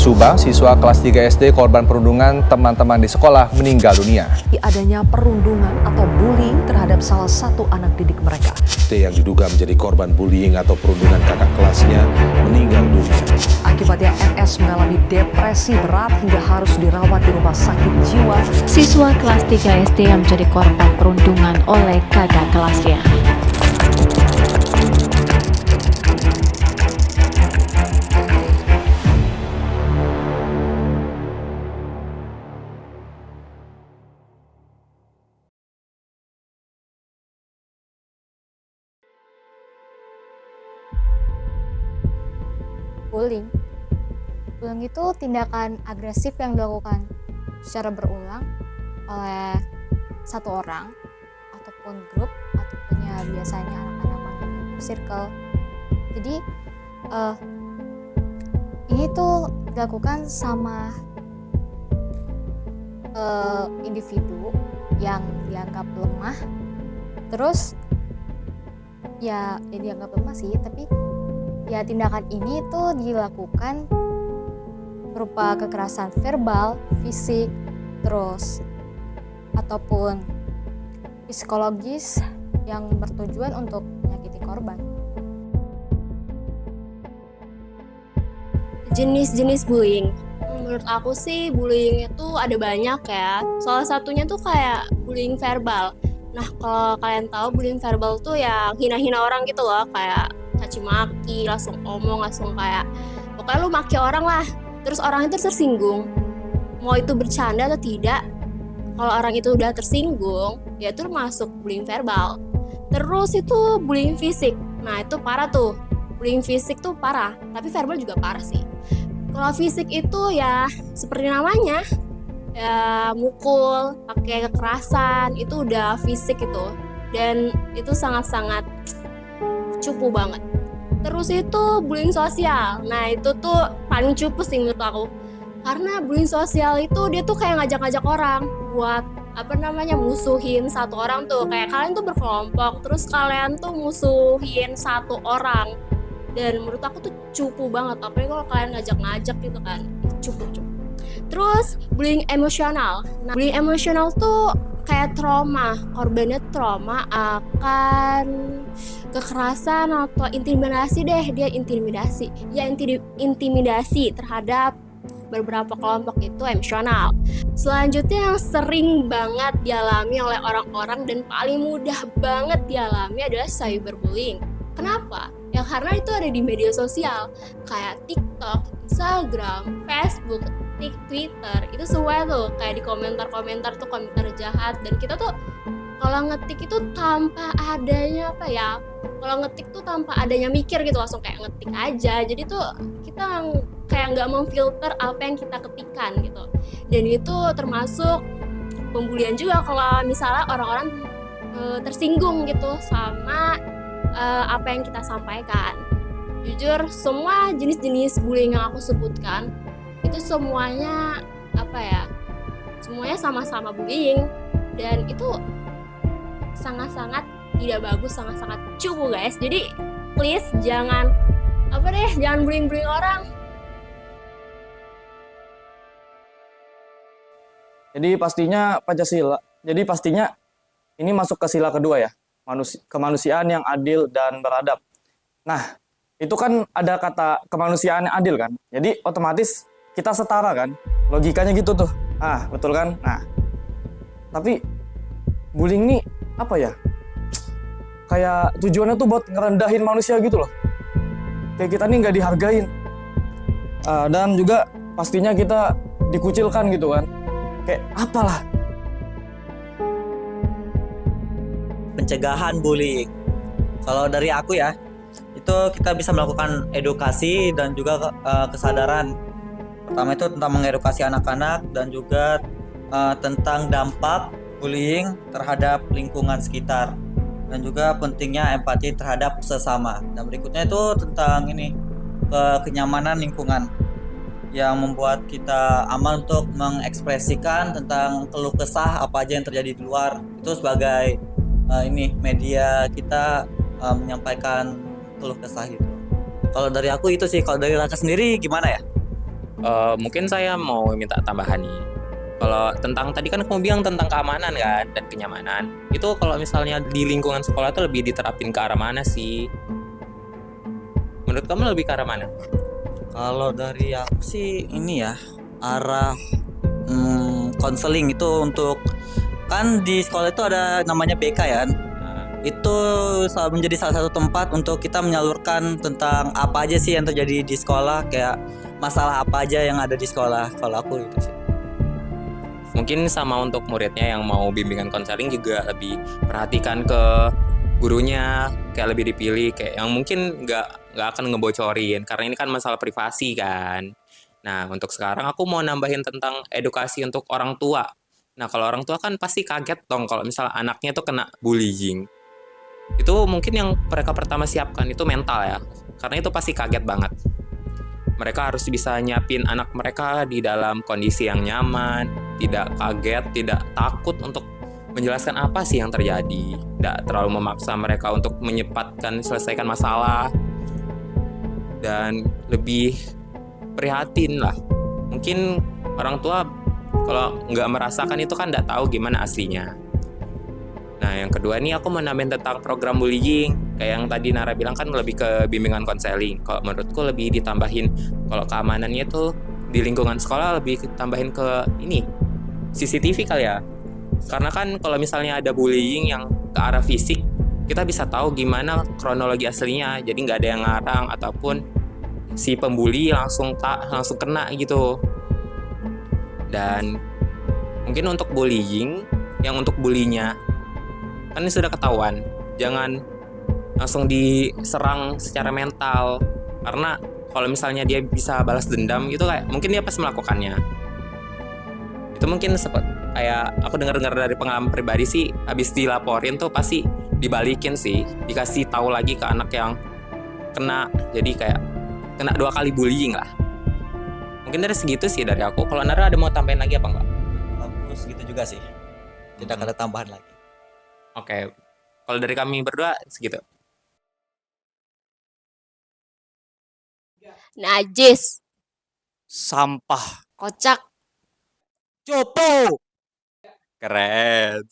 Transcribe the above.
Subang, siswa kelas 3 SD korban perundungan teman-teman di sekolah meninggal dunia. Adanya perundungan atau bullying terhadap salah satu anak didik mereka. T yang diduga menjadi korban bullying atau perundungan kakak kelasnya meninggal dunia. Akibatnya NS mengalami depresi berat hingga harus dirawat di rumah sakit jiwa. Siswa kelas 3 SD yang menjadi korban perundungan oleh kakak kelasnya. Bullying itu tindakan agresif yang dilakukan secara berulang oleh satu orang ataupun grup ataupun ya biasanya anak-anak mengambil circle. Jadi ini tuh dilakukan sama individu yang dianggap lemah, terus ya dianggap lemah sih, tapi ya tindakan ini tuh dilakukan berupa kekerasan verbal, fisik, terus ataupun psikologis yang bertujuan untuk menyakiti korban. Jenis-jenis bullying. Menurut aku sih bullying itu ada banyak ya. Salah satunya tuh kayak bullying verbal. Nah, kalau kalian tahu bullying verbal tuh ya hina-hina orang gitu loh, kayak caci maki, langsung omong, langsung kayak pokoknya lu maki orang lah, terus orang itu tersinggung, mau itu bercanda atau tidak, kalau orang itu udah tersinggung ya itu masuk bullying verbal. Terus itu bullying fisik, nah itu parah tuh, bullying fisik tuh parah, tapi verbal juga parah sih. Kalau fisik itu ya seperti namanya ya, mukul, pakai kekerasan, itu udah fisik itu, dan itu sangat-sangat cupu banget. Terus itu bullying sosial. Nah itu tuh paling cupu sih menurut aku, karena bullying sosial itu dia tuh kayak ngajak-ngajak orang buat musuhin satu orang tuh, kayak kalian tuh berkelompok terus kalian tuh musuhin satu orang, dan menurut aku tuh cupu banget, apalagi kalau kalian ngajak-ngajak gitu kan, cupu. Terus bullying emosional. Nah, bullying emosional tuh kayak trauma, korbannya trauma akan kekerasan atau intimidasi deh, dia intimidasi terhadap beberapa kelompok, itu emosional. Selanjutnya yang sering banget dialami oleh orang-orang dan paling mudah banget dialami adalah cyberbullying. Kenapa? Ya karena itu ada di media sosial kayak TikTok, Instagram, Facebook, Twitter, itu semua tuh kayak di komentar-komentar tuh komentar jahat, dan kita tuh kalau ngetik itu tanpa adanya kalau ngetik tuh tanpa adanya mikir gitu, langsung kayak ngetik aja, jadi tuh kita kayak nggak memfilter apa yang kita ketikkan gitu, dan itu termasuk pembulian juga kalau misalnya orang-orang tersinggung gitu sama apa yang kita sampaikan. Jujur semua jenis-jenis bullying yang aku sebutkan itu semuanya semuanya sama-sama bullying, dan itu sangat-sangat tidak bagus, sangat-sangat cupu guys. Jadi please jangan bullying orang. Jadi pastinya ini masuk ke sila kedua ya, kemanusiaan yang adil dan beradab. Nah, itu kan ada kata kemanusiaan yang adil kan, jadi otomatis kita setara kan, logikanya gitu tuh. Betul kan? Nah, tapi bullying nih kayak tujuannya tuh buat ngerendahin manusia gitu loh, kayak kita nih nggak dihargain, dan juga pastinya kita dikucilkan gitu kan, kayak apalah. Pencegahan bullying, kalau dari aku ya, itu kita bisa melakukan edukasi dan juga kesadaran. Pertama itu tentang mengedukasi anak-anak dan juga tentang dampak bullying terhadap lingkungan sekitar, dan juga pentingnya empati terhadap sesama. Dan berikutnya itu tentang kenyamanan lingkungan yang membuat kita aman untuk mengekspresikan tentang keluh kesah apa aja yang terjadi di luar. Itu sebagai media kita menyampaikan keluh kesah gitu. Kalau dari aku itu sih. Kalau dari Raka sendiri gimana ya? Mungkin saya mau minta tambahan nih. Kalau tentang tadi kan kamu bilang tentang keamanan kan dan kenyamanan. Itu kalau misalnya di lingkungan sekolah tuh lebih diterapin ke arah mana sih? Menurut kamu lebih ke arah mana? Kalau dari aku sih ini ya, arah konseling itu untuk, kan di sekolah itu ada namanya BK ya. Itu menjadi salah satu tempat untuk kita menyalurkan tentang apa aja sih yang terjadi di sekolah, kayak masalah apa aja yang ada di sekolah. Kalau aku itu sih. Mungkin sama untuk muridnya yang mau bimbingan konseling juga lebih perhatikan ke gurunya, kayak lebih dipilih, kayak yang mungkin nggak akan ngebocorin karena ini kan masalah privasi kan. Nah, untuk sekarang aku mau nambahin tentang edukasi untuk orang tua. Nah, kalau orang tua kan pasti kaget dong kalau misalnya anaknya tuh kena bullying. Itu mungkin yang mereka pertama siapkan itu mental ya, karena itu pasti kaget banget. Mereka harus bisa nyiapin anak mereka di dalam kondisi yang nyaman, tidak kaget, tidak takut untuk menjelaskan apa sih yang terjadi, tidak terlalu memaksa mereka untuk selesaikan masalah, dan lebih prihatin lah. Mungkin orang tua kalau nggak merasakan itu kan nggak tahu gimana aslinya. Nah, yang kedua nih aku mau nambahin tentang program bullying. Kayak yang tadi Nara bilang kan lebih ke bimbingan konseling. Kalau menurutku lebih ditambahin, kalau keamanannya tuh di lingkungan sekolah lebih ditambahin ke ini, CCTV kali ya. Karena kan kalau misalnya ada bullying yang ke arah fisik, kita bisa tahu gimana kronologi aslinya. Jadi nggak ada yang ngarang ataupun si pembuli langsung kena gitu. Dan mungkin untuk bullying, yang untuk bulinya kan ini sudah ketahuan, jangan langsung diserang secara mental, karena kalau misalnya dia bisa balas dendam gitu, kayak mungkin dia pas melakukannya itu mungkin kayak aku dengar dari pengalaman pribadi sih, habis dilaporin tuh pasti dibalikin sih, dikasih tahu lagi ke anak yang kena, jadi kayak kena 2 kali bullying lah. Mungkin dari segitu sih dari aku. Kalau Nara ada mau tambahin lagi apa enggak? Aku segitu juga sih. Tidak ada tambahan lagi. Oke, kalau dari kami berdua segitu. Najis, Sampah. Kocak. Copo. Keren.